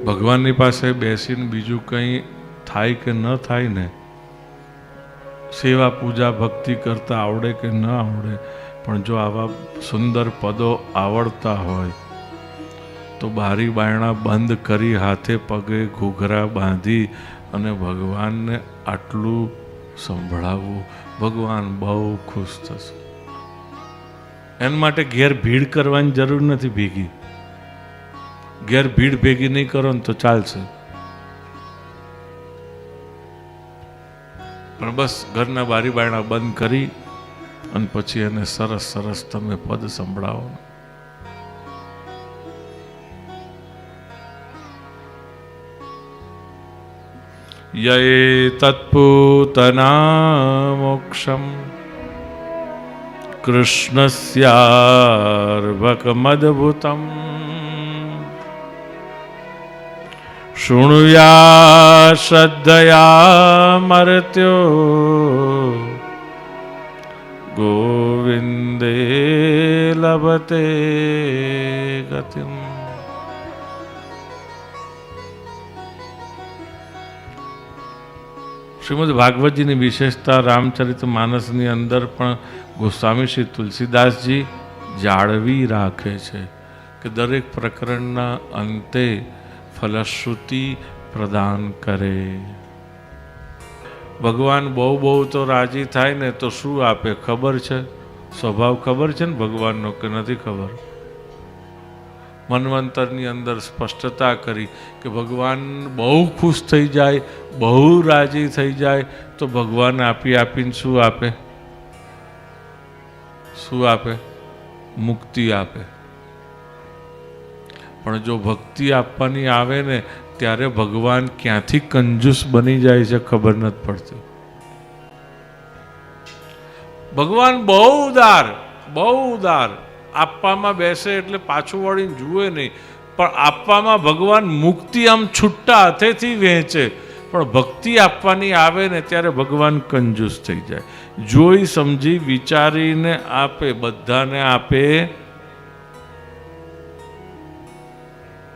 ભગવાનની પાસે બેસીને બીજું કંઈ થાય કે ન થાય ને, સેવા પૂજા ભક્તિ કરતા આવડે કે ન આવડે, પણ જો આવા સુંદર પદો આવડતા હોય તો બારી બારણા બંધ કરી હાથે પગે ઘૂઘરા બાંધી અને ભગવાનને આટલું સંભળાવવું, ભગવાન બહુ ખુશ થશે. એના માટે ઘેર ભીડ કરવાની જરૂર નથી. ભેગી ઘેર ભીડ ભેગી નહીં કરો ને તો ચાલશે, પણ બસ ઘરના બારી બારણા બંધ કરી અને પછી એને સરસ સરસ તમે પદ સંભળાવો. યે તત્પૂતના મોક્ષમ કૃષ્ણસ્યાર્ભકમદ્ભુતમ શૃણુયા શ્રદ્ધયા મર્ત્યો ગોવિંદે લભતે ગતિમ. શ્રીમદ ભાગવતજીની વિશેષતા રામચરિત માનસની અંદર પણ ગોસ્વામી શ્રી તુલસીદાસજી જાળવી રાખે છે કે દરેક પ્રકરણના અંતે ફલશ્રુતિ પ્રદાન કરે. ભગવાન બહુ બહુ તો રાજી થાય ને તો શું આપે ખબર છે? સ્વભાવ ખબર છે ને ભગવાનનો કે નથી ખબર? મન્વંતરની અંદર સ્પષ્ટતા કરી કે ભગવાન બહુ ખુશ થઈ જાય, બહુ રાજી થઈ જાય તો ભગવાન આપી આપીને શું આપે? શું આપે? મુક્તિ આપે. પણ જો ભક્તિ આપવાની આવે ને ત્યારે ભગવાન ક્યાંથી કંજૂસ બની જાય છે ખબર નથી પડતી. ભગવાન બહુ ઉદાર આપવામાં બેસે એટલે પાછું વળીને જુએ નહીં, પણ આપવામાં ભગવાન મુક્તિ આમ છૂટા હાથેથી વહેંચે. પણ ભક્તિ આપવાની આવે ને ત્યારે ભગવાન કંજૂસ થઈ જાય. જોઈ સમજી વિચારીને આપે, બધાને આપે